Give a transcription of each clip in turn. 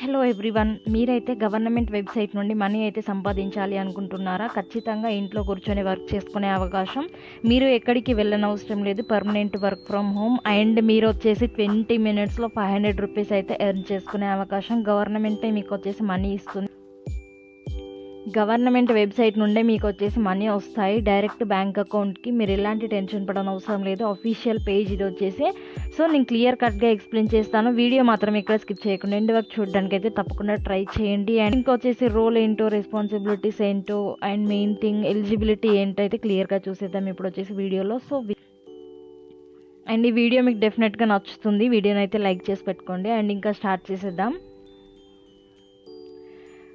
Hello everyone, మీరైతే government website నుండి money అయితే సంపాదించాలి అనుకుంటున్నారా? ఖచ్చితంగా ఇంట్లో కూర్చొని వర్క్ చేసుకునే అవకాశం. మీరు ఎక్కడికి వెళ్ళనవసరం లేదు. Permanent work from home and మీరు వచ్చేసి 20 minutesలో 500 రూపీస్ అయితే ఎర్న్ చేసుకునే అవకాశం. గవర్నమెంటే మీకు వచ్చేసి మనీ ఇస్తుంది. గవర్నమెంట్ వెబ్సైట్ నుండే మీకు వచ్చేసి మనీ వస్తాయి డైరెక్ట్ బ్యాంక్ అకౌంట్కి. మీరు ఎలాంటి టెన్షన్ పడని అవసరం లేదు. అఫీషియల్ పేజ్ ఇది వచ్చేసి. సో నేను క్లియర్ కట్గా ఎక్స్ప్లెయిన్ చేస్తాను. వీడియో మాత్రం ఇక్కడ స్కిప్ చేయకుండా ఎండ్ వరకు చూడడానికి అయితే తప్పకుండా ట్రై చేయండి. అండ్ ఇంకొచ్చేసి రోల్ ఏంటో, రెస్పాన్సిబిలిటీస్ ఏంటో అండ్ మెయిన్ థింగ్ ఎలిజిబిలిటీ ఏంటో అయితే క్లియర్గా చూసేద్దాం ఇప్పుడు వచ్చేసి వీడియోలో. అండ్ ఈ వీడియో మీకు డెఫినెట్గా నచ్చుతుంది. వీడియోని అయితే లైక్ చేసి పెట్టుకోండి. అండ్ ఇంకా స్టార్ట్ చేసేద్దాం.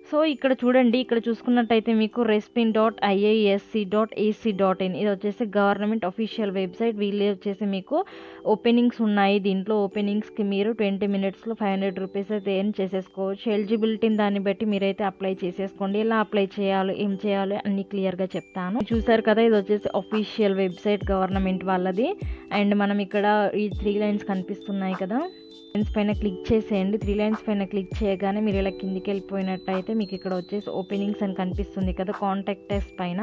సో ఇక్కడ చూడండి, ఇక్కడ చూసుకున్నట్టయితే మీకు rs.500.ac.in ఇది వచ్చేసి గవర్నమెంట్ అఫీషియల్ వెబ్సైట్. వీళ్ళే వచ్చేసి మీకు ఓపెనింగ్స్ ఉన్నాయి. దీంట్లో ఓపెనింగ్స్కి మీరు 20 minutesలో 500 రూపీస్ అయితే ఎర్న్ చేసేసుకోవచ్చు. ఎలిజిబిలిటీని దాన్ని బట్టి మీరైతే అప్లై చేసేసుకోండి. ఎలా అప్లై చేయాలో, ఏం చేయాలో అన్ని క్లియర్గా చెప్తాను. చూసారు కదా, ఇది వచ్చేసి అఫీషియల్ వెబ్సైట్ గవర్నమెంట్ వాళ్ళది. అండ్ మనం ఇక్కడ ఈ 3 lines కనిపిస్తున్నాయి కదా, లైన్స్ పైన క్లిక్ చేసేయండి. 3 lines పైన క్లిక్ చేయగానే మీరు ఇలా కిందికి వెళ్ళిపోయినట్టయితే మీకు ఇక్కడ వచ్చేసి ఓపెనింగ్స్ అని కనిపిస్తుంది కదా, కాంటాక్ట్ అస్ పైన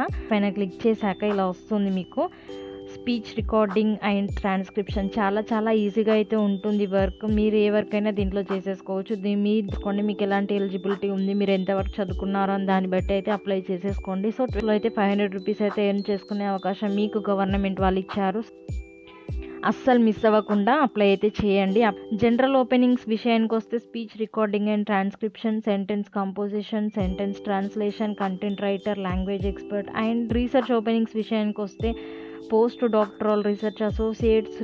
క్లిక్ చేశాక ఇలా వస్తుంది మీకు స్పీచ్ రికార్డింగ్ అండ్ ట్రాన్స్క్రిప్షన్. చాలా ఈజీగా అయితే ఉంటుంది వర్క్. మీరు ఏ వర్క్ అయినా దీంట్లో చేసేసుకోవచ్చు. మీకోండి మీకు ఎలాంటి ఎలిజిబిలిటీ ఉంది, మీరు ఎంతవరకు చదువుకున్నారో అని దాన్ని బట్టి అయితే అప్లై చేసేసుకోండి. సో అయితే 500 రూపీస్ అయితే ఎర్న్ చేసుకునే అవకాశం మీకు గవర్నమెంట్ వాళ్ళు ఇచ్చారు. అస్సలు మిస్ అవ్వకుండా అప్లై అయితే చేయండి. జనరల్ ఓపెనింగ్స్ విషయానికి వస్తే speech recording and transcription, sentence composition, sentence translation, content writer, language expert. And research openings విషయానికి వస్తే post doctoral research associates,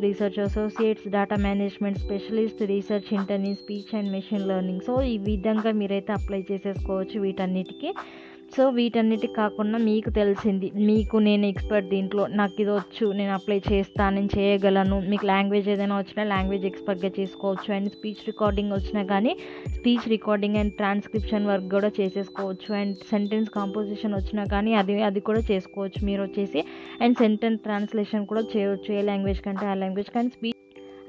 data management specialist, research intern, speech and machine learning. So ఈ విధంగా మీరైతే apply చేసేసుకోవచ్చు వీటన్నిటికీ. So వీటన్నిటికి కాకుండా మీకు తెలిసింది, మీకు నేను ఎక్స్పర్ట్ దీంట్లో, నాకు ఇది వచ్చు, నేను అప్లై చేస్తాను, నేను చేయగలను, మీకు లాంగ్వేజ్ ఏదైనా వచ్చినా లాంగ్వేజ్ ఎక్స్పర్ట్గా చేసుకోవచ్చు. అండ్ స్పీచ్ రికార్డింగ్ వచ్చినా కానీ speech recording and transcription work కూడా చేసేసుకోవచ్చు. అండ్ సెంటెన్స్ కాంపోజిషన్ వచ్చినా కానీ అది కూడా చేసుకోవచ్చు మీరు వచ్చేసి. అండ్ సెంటెన్స్ ట్రాన్స్లేషన్ కూడా చేయవచ్చు, ఏ లాంగ్వేజ్ కంటే ఆ లాంగ్వేజ్. కానీ స్పీచ్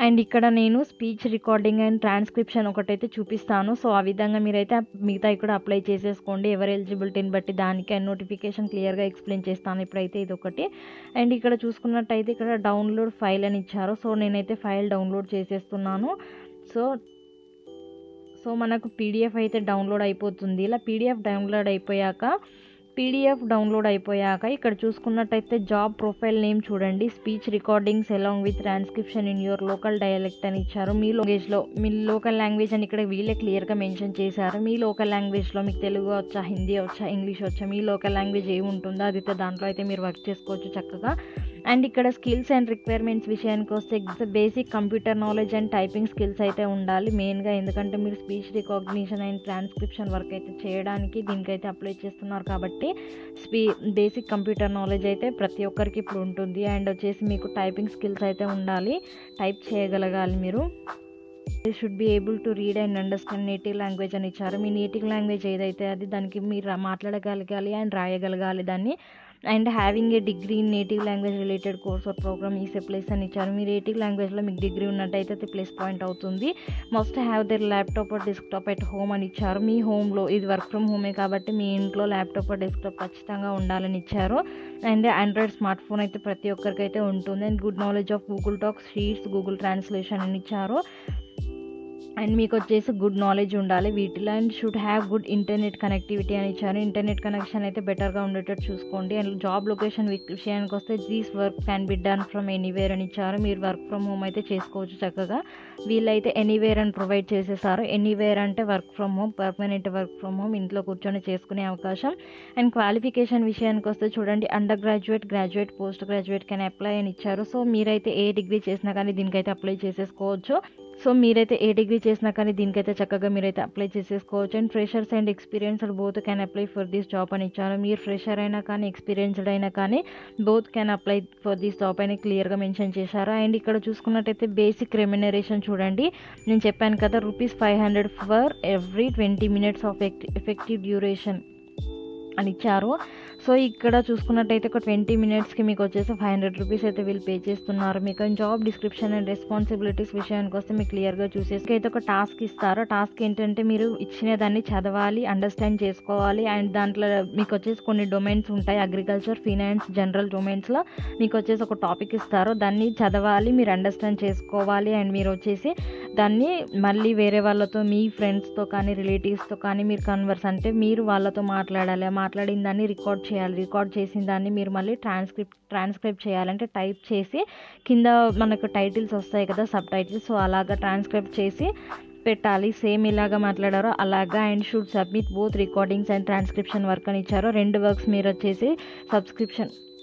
అండ్ ఇక్కడ నేను స్పీచ్ రికార్డింగ్ అండ్ ట్రాన్స్క్రిప్షన్ ఒకటైతే చూపిస్తాను. సో ఆ విధంగా మీరైతే మిగతా కూడా అప్లై చేసేసుకోండి ఎవరి ఎలిజిబిలిటీని బట్టి. దానికి అండ్ నోటిఫికేషన్ క్లియర్గా ఎక్స్ప్లెయిన్ చేస్తాను ఇప్పుడైతే ఇది ఒకటి. అండ్ ఇక్కడ చూసుకున్నట్టయితే ఇక్కడ డౌన్లోడ్ ఫైల్ అని ఇచ్చారు. సో నేనైతే ఫైల్ డౌన్లోడ్ చేసేస్తున్నాను. సో మనకు పీడిఎఫ్ అయితే డౌన్లోడ్ అయిపోతుంది. ఇలా పీడిఎఫ్ డౌన్లోడ్ అయిపోయాక ఇక్కడ చూసుకున్నట్టయితే జాబ్ ప్రొఫైల్ నేమ్ చూడండి, speech recordings along with transcription in your local dialect అని ఇచ్చారు. మీ లోకల్ లాంగ్వేజ్ అని ఇక్కడ వీళ్ళే క్లియర్గా మెన్షన్ చేశారు. మీ లోకల్ లాంగ్వేజ్లో మీకు తెలుగు వచ్చా, హిందీ వచ్చా, ఇంగ్లీష్ వచ్చా, మీ లోకల్ లాంగ్వేజ్ ఏముంటుందో అది దాంట్లో అయితే మీరు వర్క్ చేసుకోవచ్చు చక్కగా. అండ్ ఇక్కడ స్కిల్స్ అండ్ రిక్వైర్మెంట్స్ విషయానికి వస్తే basic computer knowledge and typing skills అయితే ఉండాలి మెయిన్గా. ఎందుకంటే మీరు speech recognition and transcription work అయితే చేయడానికి దీనికైతే అప్లై చేస్తున్నారు కాబట్టి బేసిక్ కంప్యూటర్ నాలెడ్జ్ అయితే ప్రతి ఒక్కరికి ఇప్పుడు ఉంటుంది. అండ్ వచ్చేసి మీకు టైపింగ్ స్కిల్స్ అయితే ఉండాలి, టైప్ చేయగలగాలి మీరు. Should be able to read and understand native language అని ఇచ్చారు. మీ నేటివ్ లాంగ్వేజ్ ఏదైతే అది దానికి మీరు మాట్లాడగలగాలి అండ్ రాయగలగాలి దాన్ని. And having a degree in native language related course or program is a plus అని ఇచ్చారు. మీ నేటివ్ లాంగ్వేజ్లో మీకు డిగ్రీ ఉన్నట్టయితే అది ప్లస్ పాయింట్ అవుతుంది. Must have their laptop or desktop at home అని ఇచ్చారు. మీ హోమ్లో, ఇది వర్క్ ఫ్రమ్ హోమే కాబట్టి మీ ఇంట్లో ల్యాప్టాప్ ఆర్ డెస్క్టాప్ ఖచ్చితంగా ఉండాలని ఇచ్చారు. అండ్ ఆండ్రాయిడ్ స్మార్ట్ ఫోన్ అయితే ప్రతి ఒక్కరికైతే ఉంటుంది. And good knowledge of Google Docs, sheets, Google translation అని ఇచ్చారు. అండ్ మీకు వచ్చేసి గుడ్ నాలెడ్జ్ ఉండాలి వీటిలో. And should have good internet connectivity అని ఇచ్చారు. ఇంటర్నెట్ కనెక్షన్ అయితే బెటర్గా ఉండేటట్టు చూసుకోండి. అండ్ జాబ్ లొకేషన్ విషయానికి వస్తే these work can be done from anywhere అని ఇచ్చారు. మీరు వర్క్ ఫ్రమ్ హోమ్ అయితే చేసుకోవచ్చు చక్కగా. వీళ్ళైతే ఎనీవేర్ అని ప్రొవైడ్ చేసేసారు. ఎనీవేర్ అంటే work from home, permanent work from home, ఇంట్లో కూర్చొని చేసుకునే అవకాశం. అండ్ క్వాలిఫికేషన్ విషయానికి వస్తే చూడండి, under graduate, graduate, post graduate can apply అని ఇచ్చారు. సో మీరైతే ఏ డిగ్రీ చేసినా కానీ దీనికైతే అప్లై చేసేసుకోవచ్చు. చక్కగా మీరైతే అప్లై చేసేసుకోవచ్చు. And freshers and experienced both can apply for this job అని ఇచ్చారు. మీరు ఫ్రెషర్ అయినా కానీ ఎక్స్పీరియన్స్డ్ అయినా కానీ both can apply for this job అని క్లియర్గా మెన్షన్ చేశారు. అండ్ ఇక్కడ చూసుకున్నట్టయితే బేసిక్ రెమ్యునరేషన్ చూడండి, నేను చెప్పాను కదా Rs.500 for every 20 minutes of effective duration అని ఇచ్చారు. సో ఇక్కడ చూసుకున్నట్టయితే ఒక 20 మినిట్స్కి మీకు వచ్చేసి 500 రూపీస్ అయితే వీళ్ళు పే చేస్తున్నారు. మీకు జాబ్ డిస్క్రిప్షన్ అండ్ రెస్పాన్సిబిలిటీస్ విషయానికి వస్తే మీకు క్లియర్గా చూసేసి అయితే ఒక టాస్క్ ఇస్తారు. టాస్క్ ఏంటంటే మీరు ఇచ్చిన దాన్ని చదవాలి, అండర్స్టాండ్ చేసుకోవాలి. అండ్ దాంట్లో మీకు వచ్చేసి కొన్ని డొమైన్స్ ఉంటాయి, అగ్రికల్చర్, ఫినాన్స్, జనరల్ డొమైన్స్లో మీకు వచ్చేసి ఒక టాపిక్ ఇస్తారు. దాన్ని చదవాలి, మీరు అండర్స్టాండ్ చేసుకోవాలి. అండ్ మీరు వచ్చేసి దాన్ని మళ్ళీ వేరే వాళ్ళతో, మీ ఫ్రెండ్స్తో కానీ రిలేటివ్స్తో కానీ మీరు కన్వర్స్ అంటే మీరు వాళ్ళతో మాట్లాడాలి. మాట్లాడిన దాన్ని రికార్డ్ చేయాలి. రికార్డ్ చేసిన దాన్ని మీరు మళ్ళీ ట్రాన్స్క్రైబ్ చేయాలంటే టైప్ చేసి కింద మనకు టైటిల్స్ వస్తాయి కదా, సబ్ టైటిల్స్. సో అలాగా ట్రాన్స్క్రైబ్ చేసి పెట్టాలి, సేమ్ ఇలాగా మాట్లాడారో అలాగా. And should submit both recordings and transcription work అని ఇచ్చారు. 2 వర్క్స్ మీరు వచ్చేసి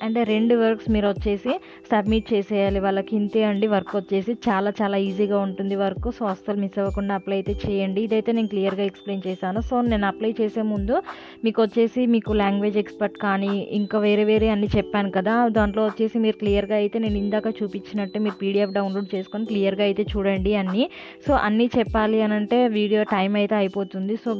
అంటే 2 వర్క్స్ మీరు వచ్చేసి సబ్మిట్ చేసేయాలి వాళ్ళకి. ఇంతే అండి వర్క్ వచ్చేసి. చాలా చాలా ఈజీగా ఉంటుంది వర్క్. సో అస్సలు మిస్ అవ్వకుండా అప్లై అయితే చేయండి. ఇదైతే నేను క్లియర్గా ఎక్స్ప్లెయిన్ చేశాను. సో నేను అప్లై చేసే ముందు మీకు వచ్చేసి మీకు లాంగ్వేజ్ ఎక్స్పర్ట్ కానీ ఇంకా వేరే అన్నీ చెప్పాను కదా, దాంట్లో వచ్చేసి మీరు క్లియర్గా అయితే నేను ఇందాక చూపించినట్టు మీరు పీడిఎఫ్ డౌన్లోడ్ చేసుకొని క్లియర్గా అయితే చూడండి అన్నీ. సో అన్నీ చెప్పాలి అని అంటే వీడియో టైం అయితే అయిపోతుంది. సో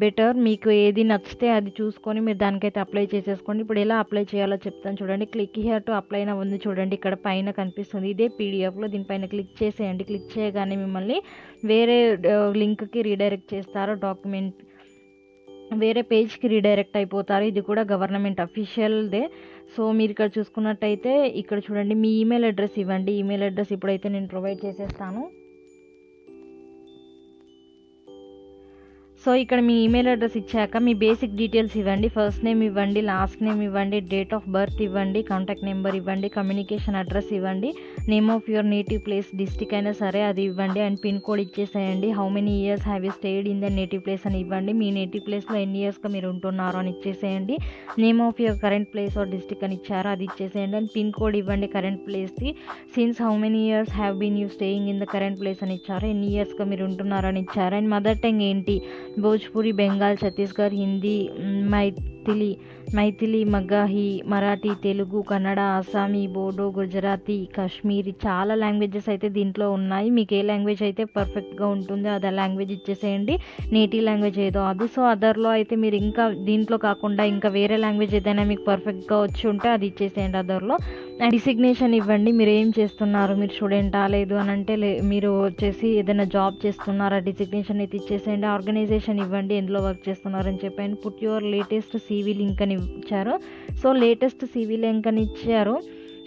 బెటర్ మీకు ఏది నచ్చితే అది చూసుకొని మీరు దానికైతే అప్లై చేసేసుకోండి. ఇప్పుడు ఎలా అప్లై చేయాలో చెప్తాను చూడండి. క్లిక్ హియర్ టు అప్లై నా ఉంది చూడండి, ఇక్కడ పైన కనిపిస్తుంది. ఇదే పీడిఎఫ్లో దీనిపైన క్లిక్ చేసేయండి. క్లిక్ చేయగానే మిమ్మల్ని వేరే లింక్కి రీడైరెక్ట్ చేస్తారు. డాక్యుమెంట్ వేరే పేజ్కి రీడైరెక్ట్ అయిపోతారు. ఇది కూడా గవర్నమెంట్ అఫీషియల్దే. సో మీరు ఇక్కడ చూసుకున్నట్టయితే ఇక్కడ చూడండి, మీ ఈమెయిల్ అడ్రస్ ఇవ్వండి. ఈమెయిల్ అడ్రస్ ఇప్పుడైతే నేను ప్రొవైడ్ చేసేస్తాను. సో ఇక్కడ మీ ఈమెయిల్ అడ్రస్ ఇచ్చాక మీ బేసిక్ డీటెయిల్స్ ఇవ్వండి. ఫస్ట్ నేమ్ ఇవ్వండి, లాస్ట్ నేమ్ ఇవ్వండి, డేట్ ఆఫ్ బర్త్ ఇవ్వండి, కాంటాక్ట్ నెంబర్ ఇవ్వండి, కమ్యూనికేషన్ అడ్రస్ ఇవ్వండి, name of your native place, district అయినా సరే అది ఇవ్వండి. అండ్ పిన్ కోడ్ ఇచ్చేసేయండి. How many years have you stayed in the native place అని ఇవ్వండి. మీ నేటివ్ ప్లేస్లో ఎన్ని ఇయర్స్గా మీరు ఉంటున్నారో అని ఇచ్చేసేయండి. Name of your current place or district అని ఇచ్చారో అది ఇచ్చేసేయండి. అండ్ పిన్ కోడ్ ఇవ్వండి కరెంట్ ప్లేస్ది. Since how many years have been you staying in the current place అని ఇచ్చారు, ఎన్ని ఇయర్స్గా మీరు ఉంటున్నారో అని ఇచ్చారు. అండ్ మదర్ టంగ్ ఏంటి, భోజ్పురి, బెంగాల్, ఛత్తీస్గఢ్, హిందీ, మైథిలి, మగాహి, మరాఠీ, తెలుగు, కన్నడ, అస్సామీ, బోడో, గుజరాతీ, కాశ్మీరీ, చాలా లాంగ్వేజెస్ అయితే దీంట్లో ఉన్నాయి. మీకు ఏ లాంగ్వేజ్ అయితే పర్ఫెక్ట్గా ఉంటుందో అది లాంగ్వేజ్ ఇచ్చేసేయండి. నేటివ్ లాంగ్వేజ్ ఏదో అది. సో అదర్లో అయితే మీరు ఇంకా దీంట్లో కాకుండా ఇంకా వేరే లాంగ్వేజ్ ఏదైనా మీకు పర్ఫెక్ట్గా వచ్చి ఉంటే అది ఇచ్చేసేయండి అదర్లో. అండ్ డిసిగ్నేషన్ ఇవ్వండి. మీరు ఏం చేస్తున్నారు, మీరు స్టూడెంటా లేదు అని అంటే మీరు వచ్చేసి ఏదైనా జాబ్ చేస్తున్నారా, డిసిగ్నేషన్ అయితే ఇచ్చేసేయండి. ఆర్గనైజేషన్ ఇవ్వండి, ఎందులో వర్క్ చేస్తున్నారని చెప్పండి. Put your latest CV link అని ఇచ్చారు. సో లేటెస్ట్ CV లింక్ అని ఇచ్చారు.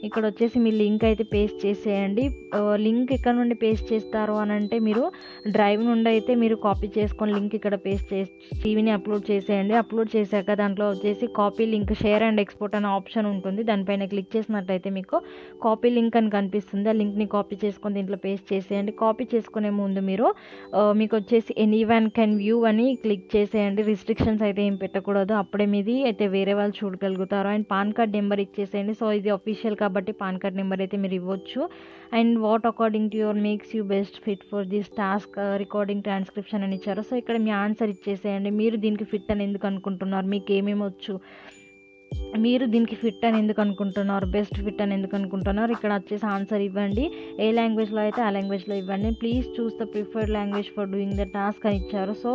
ఇక్కడ వచ్చేసి మీ లింక్ అయితే పేస్ట్ చేసేయండి. లింక్ ఎక్కడ నుండి పేస్ట్ చేస్తారు అని అంటే మీరు డ్రైవ్ నుండి అయితే మీరు కాపీ చేసుకొని లింక్ ఇక్కడ పేస్ట్ చేసి CVని అప్లోడ్ చేసేయండి. అప్లోడ్ చేశాక దాంట్లో వచ్చేసి copy link, share and export అనే ఆప్షన్ ఉంటుంది. దానిపైన క్లిక్ చేసినట్టయితే మీకు కాపీ లింక్ అని కనిపిస్తుంది. ఆ లింక్ని కాపీ చేసుకొని దీంట్లో పేస్ట్ చేసేయండి. కాపీ చేసుకునే ముందు మీరు మీకు వచ్చేసి ఎనీవన్ కెన్ వ్యూ అని క్లిక్ చేసేయండి. రిస్ట్రిక్షన్స్ అయితే ఏం పెట్టకూడదు, అప్పుడే మీది అయితే వేరే వాళ్ళు చూడగలుగుతారు. అండ్ పాన్ కార్డ్ నెంబర్ ఇచ్చేసేయండి. సో ఇది అఫీషియల్ కాబట్టి పాన్ కార్డ్ నెంబర్ అయితే మీరు ఇవ్వచ్చు. And what according to your makes you best fit for this task, recording, transcription అని ఇచ్చారు. సో ఇక్కడ మీ ఆన్సర్ ఇచ్చేసేయండి. మీరు దీనికి ఫిట్ అని ఎందుకు అనుకుంటున్నారు, మీకు ఏమేమి వచ్చు, మీరు దీనికి ఫిట్ అని ఎందుకు అనుకుంటున్నారు, బెస్ట్ ఫిట్ అని ఎందుకు అనుకుంటున్నారు, ఇక్కడ వచ్చేసి ఆన్సర్ ఇవ్వండి. ఏ లాంగ్వేజ్లో అయితే ఆ లాంగ్వేజ్లో ఇవ్వండి. Please choose the preferred language for doing the task అని ఇచ్చారు. సో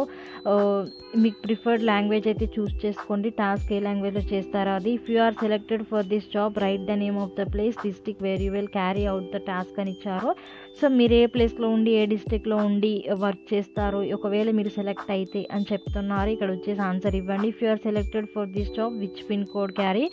మీకు ప్రిఫర్డ్ లాంగ్వేజ్ అయితే చూస్ చేసుకోండి, టాస్క్ ఏ లాంగ్వేజ్లో చేస్తారో అది. If you are selected for this job write the name of the place, district where you will carry out the task అని ఇచ్చారు. సో మీరు ఏ ప్లేస్లో ఉండి ఏ డిస్ట్రిక్ట్లో ఉండి వర్క్ చేస్తారు, ఒకవేళ మీరు సెలెక్ట్ అయితే అని చెప్తున్నారు. ఇక్కడ వచ్చేసి ఆన్సర్ ఇవ్వండి. If you are selected for this job which pin code carry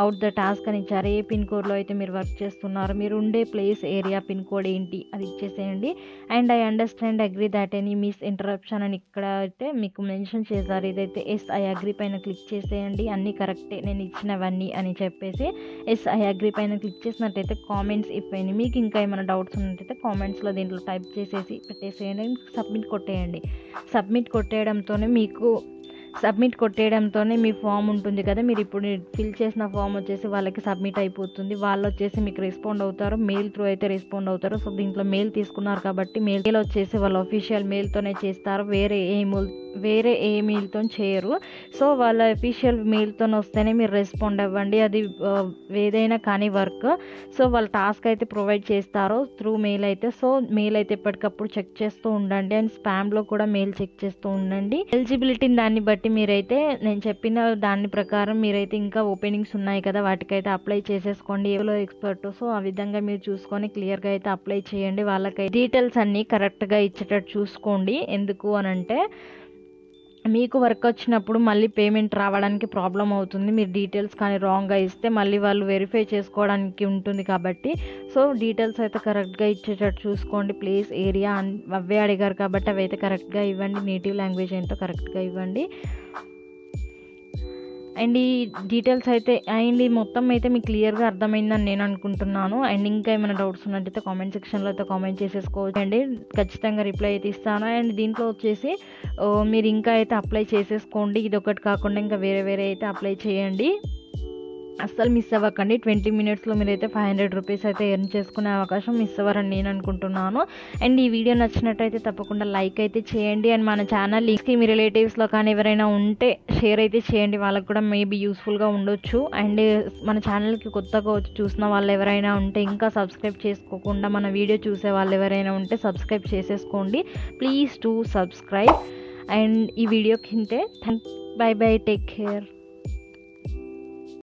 out the task అని ఇచ్చారు. ఏ పిన్ కోడ్లో అయితే మీరు వర్క్ చేస్తున్నారు, మీరు ఉండే ప్లేస్ ఏరియా పిన్ కోడ్ ఏంటి అది ఇచ్చేసేయండి. And I understand agree that any miss interruption అని ఇక్కడ అయితే మీకు మెన్షన్ చేశారు. ఇదైతే ఎస్ ఐ అగ్రీ పైన క్లిక్ చేసేయండి. అన్నీ కరెక్టే నేను ఇచ్చినవన్నీ అని చెప్పేసి ఎస్ ఐ అగ్రీ పైన క్లిక్ చేసినట్టయితే కామెంట్స్ ఇవ్వండి. మీకు ఇంకా ఏమైనా డౌట్స్ ఉన్నట్టయితే కామెంట్స్లో దీంట్లో టైప్ చేసేసి పెట్టేసేయండి. సబ్మిట్ కొట్టేయండి. సబ్మిట్ కొట్టేయడంతోనే మీ ఫామ్ ఉంటుంది కదా, మీరు ఇప్పుడు ఫిల్ చేసిన ఫామ్ వచ్చేసి వాళ్ళకి సబ్మిట్ అయిపోతుంది. వాళ్ళు వచ్చేసి మీకు రెస్పాండ్ అవుతారు, మెయిల్ త్రూ అయితే రెస్పాండ్ అవుతారు. సో దీంట్లో మెయిల్ తీసుకున్నారు కాబట్టి మెయిల్ వచ్చేసి వాళ్ళు అఫీషియల్ మెయిల్తోనే చేస్తారు, వేరే వేరే ఏ మెయిల్తో చేయరు. సో వాళ్ళ అఫీషియల్ మెయిల్తో వస్తేనే మీరు రెస్పాండ్ అవ్వండి. అది ఏదైనా కానీ వర్క్. సో వాళ్ళ టాస్క్ అయితే ప్రొవైడ్ చేస్తారో త్రూ మెయిల్ అయితే. సో మెయిల్ అయితే ఎప్పటికప్పుడు చెక్ చేస్తూ ఉండండి. అండ్ స్పామ్లో కూడా మెయిల్ చెక్ చేస్తూ ఉండండి. ఎలిజిబిలిటీని దాన్ని బట్టి మీరైతే నేను చెప్పిన దాని ప్రకారం మీరైతే ఇంకా ఓపెనింగ్స్ ఉన్నాయి కదా, వాటికైతే అప్లై చేసేసుకోండి. ఎవరో ఎక్స్పర్ట్. సో ఆ విధంగా మీరు చూసుకొని క్లియర్గా అయితే అప్లై చేయండి. వాళ్ళకి డీటెయిల్స్ అన్నీ కరెక్ట్గా ఇచ్చేటట్టు చూసుకోండి. ఎందుకు అనంటే మీకు వర్క్ వచ్చినప్పుడు మళ్ళీ పేమెంట్ రావడానికి ప్రాబ్లం అవుతుంది. మీరు డీటెయిల్స్ కానీ రాంగ్గా ఇస్తే మళ్ళీ వాళ్ళు వెరిఫై చేసుకోవడానికి ఉంటుంది కాబట్టి సో డీటెయిల్స్ అయితే కరెక్ట్గా ఇచ్చేటట్టు చూసుకోండి. ప్లేస్, ఏరియా అవే అడిగారు కాబట్టి అవి అయితే కరెక్ట్గా ఇవ్వండి. నేటివ్ లాంగ్వేజ్ ఏంటో కరెక్ట్గా ఇవ్వండి. అండ్ ఈ డీటెయిల్స్ అయితే అండ్ మొత్తం అయితే మీకు క్లియర్గా అర్థమైందని నేను అనుకుంటున్నాను. అండ్ ఇంకా ఏమైనా డౌట్స్ ఉన్నట్టయితే కామెంట్ సెక్షన్లో అయితే కామెంట్ చేసేసుకోవచ్చు అండి. ఖచ్చితంగా రిప్లై అయితే ఇస్తాను. అండ్ దీంట్లో వచ్చేసి మీరు ఇంకా అయితే అప్లై చేసేసుకోండి. ఇది ఒకటి కాకుండా ఇంకా వేరే అయితే అప్లై చేయండి. అస్సలు మిస్ అవ్వకండి. 20 మినిట్స్లో మీరైతే 500 రూపీస్ అయితే ఎర్న్ చేసుకునే అవకాశం మిస్ అవ్వరని నేను అనుకుంటున్నాను. అండ్ ఈ వీడియో నచ్చినట్టయితే తప్పకుండా లైక్ అయితే చేయండి. అండ్ మన ఛానల్ లింక్స్కి మీ రిలేటివ్స్లో కానీ ఎవరైనా ఉంటే షేర్ అయితే చేయండి. వాళ్ళకి కూడా మేబీ యూస్ఫుల్గా ఉండొచ్చు. అండ్ మన ఛానల్కి కొత్తగా వచ్చి చూసిన వాళ్ళు ఎవరైనా ఉంటే ఇంకా సబ్స్క్రైబ్ చేసుకోకుండా మన వీడియో చూసే వాళ్ళు ఎవరైనా ఉంటే సబ్స్క్రైబ్ చేసేసుకోండి. Please to subscribe. అండ్ ఈ వీడియో కింటే బై బై, టేక్ కేర్.